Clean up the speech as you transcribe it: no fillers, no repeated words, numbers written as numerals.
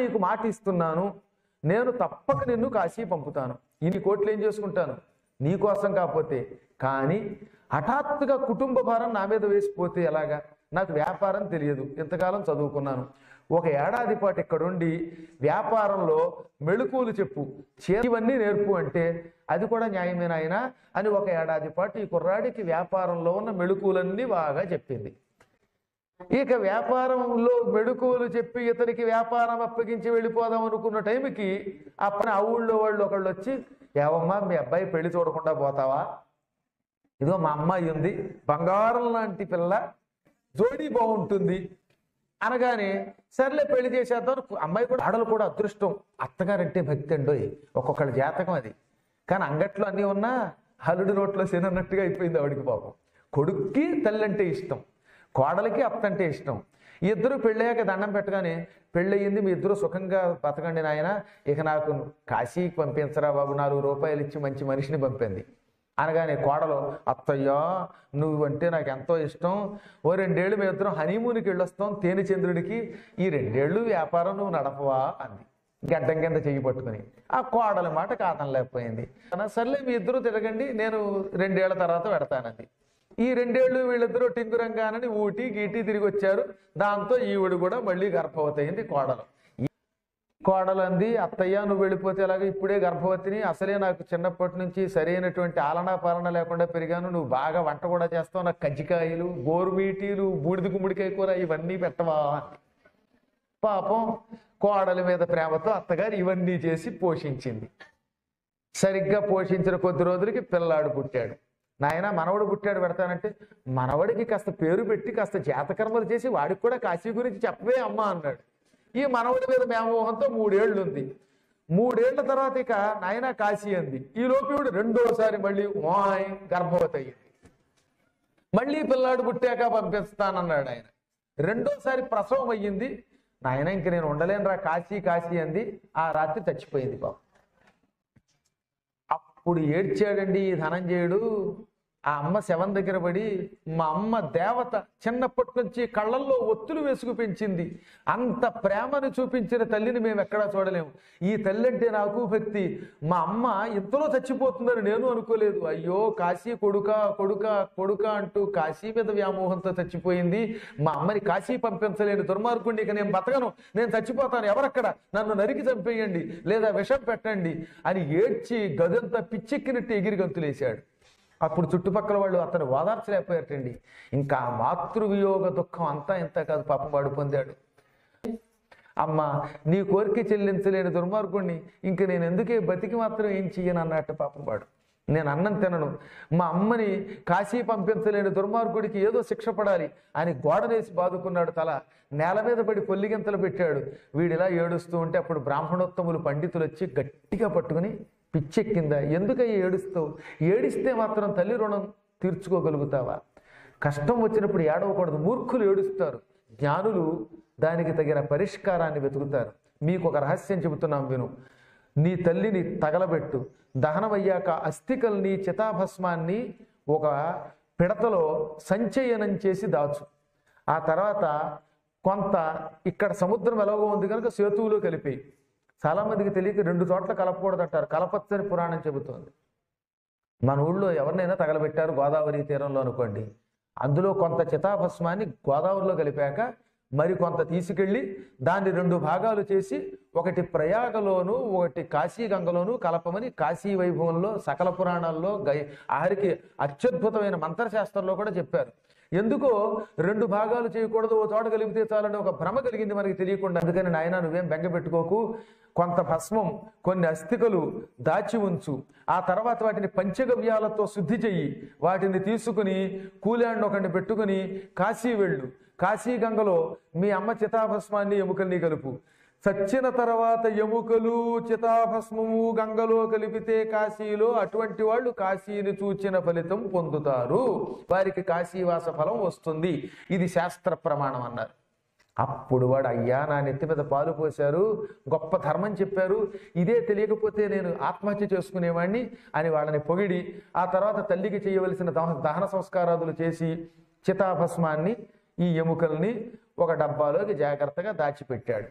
నీకు మాట ఇస్తున్నాను, నేను తప్పక నిన్ను కాశీ పంపుతాను. ఇన్ని కోట్లు ఏం చేసుకుంటాను నీకోసం కాకపోతే. కానీ హఠాత్తుగా కుటుంబ భారం నా మీద వేసిపోతే ఎలాగా? నాకు వ్యాపారం తెలియదు, ఇంతకాలం చదువుకున్నాను. ఒక ఏడాది పాటు ఇక్కడుండి వ్యాపారంలో మెళుకువలు చెప్పు, ఇవన్నీ నేర్పు అంటే అది కూడా న్యాయమేనాయనా అని ఒక ఏడాది పాటు ఈ కుర్రాడికి వ్యాపారంలో ఉన్న మెళుకువలన్నీ బాగా చెప్పింది. ఇక వ్యాపారంలో మెళుకువలు చెప్పి ఇతనికి వ్యాపారం అప్పగించి వెళ్ళిపోదాం అనుకున్న టైంకి అప్పుడు ఆ ఊళ్ళో వాళ్ళు ఒకళ్ళు వచ్చి, ఏవమ్మా మీ అబ్బాయి పెళ్లి చూడకుండా పోతావా? ఇదిగో మా అమ్మాయి ఉంది, బంగారం లాంటి పిల్ల, జోడీ బాగుంటుంది అనగానే సర్లే పెళ్లి చేసేద్దాం. అమ్మాయి కూడా, ఆడలు కూడా అదృష్టం, అత్తగారంటే భక్తి అండోయ్, ఒక్కొక్కళ్ళ జాతకం అది. కానీ అంగట్లో అన్నీ ఉన్నా హల్లుడి నోట్లో శనన్నట్టుగా అయిపోయింది ఆవిడికి. పాపం కొడుక్కి తల్లి అంటే ఇష్టం, కోడలికి అత్తంటే ఇష్టం. ఇద్దరు పెళ్ళయ్యాక దండం పెట్టగానే, పెళ్ళయింది, మీ ఇద్దరు సుఖంగా బతకండి నాయన, ఇక నాకు కాశీకి పంపించరా బాబు, 4 రూపాయలు ఇచ్చి మంచి మనిషిని పంపింది అనగానే కోడలు, అత్తయ్యా నువ్వంటే నాకు ఎంతో ఇష్టం, ఓ 2 ఏళ్ళు మీ ఇద్దరం హనీమూన్కి వెళ్ళొస్తాం తేనెచంద్రుడికి, ఈ 2 ఏళ్ళు వ్యాపారం నువ్వు నడపవా అంది గడ్డం కింద చెయ్యి పట్టుకుని. ఆ కోడల మాట కాతం లేకపోయింది. సర్లే మీ ఇద్దరు తిరగండి, నేను 2 ఏళ్ల తర్వాత పెడతానంది. ఈ 2 ఏళ్ళు వీళ్ళిద్దరూ టింగురంగానని ఊటీ గీటీ తిరిగి వచ్చారు. దాంతో ఈవిడు కూడా మళ్ళీ గర్భవతి అయింది కోడలు. కోడలు అంది, అత్తయ్య నువ్వు వెళ్ళిపోతే ఎలాగ, ఇప్పుడే గర్భవతిని, అసలే నాకు చిన్నప్పటి నుంచి సరైనటువంటి ఆలనా పాలన లేకుండా పెరిగాను, నువ్వు బాగా వంట కూడా చేస్తావు, నాకు కజ్జికాయలు, గోరుమీటీలు, బూడిద గుమ్మడికాయ కూర ఇవన్నీ పెట్టవా? పాపం కోడలి మీద ప్రేమతో అత్తగారు ఇవన్నీ చేసి పోషించింది. సరిగ్గా పోషించిన కొద్ది రోజులకి పిల్లాడు పుట్టాడు. నాయన మనవడు పుట్టాడు పెడతానంటే, మనవడికి కాస్త పేరు పెట్టి కాస్త జాతకర్మలు చేసి వాడికి కూడా కాశీ గురించి చెప్పవే అమ్మ అన్నాడు. ఈ మనవడి మీద వ్యామోహంతో 3 ఏళ్ళు ఉంది. 3 ఏళ్ల తర్వాత ఇక నాయన కాశీ అంది. ఈ లోపీవుడు రెండోసారి మళ్ళీ గర్భవతి అయ్యింది. మళ్ళీ పిల్లాడు పుట్టాక పంపిస్తానన్నాడు ఆయన. రెండోసారి ప్రసవం అయ్యింది. నాయన ఇంక నేను ఉండలేనురా కాశీ కాశీ అంది. ఆ రాత్రి చచ్చిపోయింది పాపం. అప్పుడు ఏడ్చాడండి ఈ ధనంజయుడు. ఆ అమ్మ శవం దగ్గర పడి, మా అమ్మ దేవత, చిన్నప్పటి నుంచి కళ్ళల్లో ఒత్తులు వేసుకు పెంచింది, అంత ప్రేమను చూపించిన తల్లిని మేము ఎక్కడా చూడలేము. ఈ తల్లి అంటే నాకు భక్తి, మా అమ్మ ఇంతలో చచ్చిపోతుందని నేను అనుకోలేదు. అయ్యో కాశీ కొడుక కొడుక కొడుక అంటూ కాశీ మీద వ్యామోహంతో చచ్చిపోయింది. మా అమ్మని కాశీ పంపించలేని దుర్మార్గుడిని, ఇక నేను బతకను, నేను చచ్చిపోతాను, ఎవరక్కడ నన్ను నరికి చంపేయండి లేదా విషం పెట్టండి అని ఏడ్చి గదంతా పిచ్చెక్కినట్టు ఎగిరి గంతులేశాడు. అప్పుడు చుట్టుపక్కల వాళ్ళు అతను ఓదార్చలేకపోయారటండి. ఇంకా మాతృవియోగ దుఃఖం అంతా ఇంత కాదు, పాపం వాడు పొందాడు. అమ్మ నీ కోరిక చెల్లించలేని దుర్మార్గుడిని ఇంక నేను ఎందుకే బతికి మాత్రం ఏం చెయ్యను అన్నట్టు పాపం వాడు. నేను అన్నం తినను, మా అమ్మని కాశీ పంపించలేని దుర్మార్గుడికి ఏదో శిక్ష పడాలి అని గోడనేసి బాదుకున్నాడు. తల నేల మీద పడి పొల్లిగింతలు పెట్టాడు. వీడిలా ఏడుస్తూ ఉంటే అప్పుడు బ్రాహ్మణోత్తములు పండితులు వచ్చి గట్టిగా పట్టుకుని, పిచ్చెక్కిందా, ఎందుకయ్యి ఏడుస్తావు, ఏడిస్తే మాత్రం తల్లి రుణం తీర్చుకోగలుగుతావా, కష్టం వచ్చినప్పుడు ఏడవకూడదు, మూర్ఖులు ఏడుస్తారు, జ్ఞానులు దానికి తగిన పరిష్కారాన్ని వెతుకుతారు. మీకు ఒక రహస్యం చెబుతున్నాం విను. నీ తల్లిని తగలబెట్టు, దహనమయ్యాక అస్థికల్ని చితాభస్మాన్ని ఒక పిడతలో సంచయనం చేసి దాచు. ఆ తర్వాత కొంత ఇక్కడ సముద్రం ఎలాగో ఉంది కనుక సేతువులో కలిపేయి. చాలా మందికి తెలియక 2 చోట్ల కలపకూడదంటారు, కలపచ్చని పురాణం చెబుతోంది. మన ఊళ్ళో ఎవరినైనా తగలబెట్టారు గోదావరి తీరంలో అనుకోండి, అందులో కొంత చితాభస్మాన్ని గోదావరిలో కలిపాక మరి కొంత తీసుకెళ్ళి దాన్ని 2 భాగాలు చేసి ఒకటి ప్రయాగలోను ఒకటి కాశీగంగలోను కలపమని కాశీ వైభవంలో సకల పురాణాల్లో ఆఖరికి అత్యద్భుతమైన మంత్రశాస్త్రంలో కూడా చెప్పారు. ఎందుకో 2 భాగాలు చేయకూడదు, ఓ చోట కలిపితే చాలని ఒక భ్రమ కలిగింది మనకి తెలియకుండా. అందుకని నాయన నువ్వేం బెంగ పెట్టుకోకు, కొంత భస్మం కొన్ని అస్థికలు దాచి ఉంచు, ఆ తర్వాత వాటిని పంచగవ్యాలతో శుద్ధి చెయ్యి, వాటిని తీసుకుని కూలాండ్ ఒకరిని పెట్టుకుని కాశీ వెళ్ళు, కాశీగంగలో మీ అమ్మ చితాభస్మాన్ని ఎముకల్ని కలుపు, చచ్చిన తర్వాత ఎముకలు చితాభస్మము గంగలో కలిపితే కాశీలో అటువంటి వాళ్ళు కాశీని చూచిన ఫలితం పొందుతారు, వారికి కాశీవాస ఫలం వస్తుంది, ఇది శాస్త్ర ప్రమాణం అన్నారు. అప్పుడు వాడు అయ్యా నా నెత్తి మీద పాలు పోశారు, గొప్ప ధర్మం చెప్పారు, ఇదే తెలియకపోతే నేను ఆత్మహత్య చేసుకునేవాడిని అని వాళ్ళని పొగిడి ఆ తర్వాత తల్లికి చేయవలసిన దహన సంస్కారాదులు చేసి చితాభస్మాన్ని ఈ ఎముకల్ని ఒక డబ్బాలోకి జాగ్రత్తగా దాచిపెట్టాడు.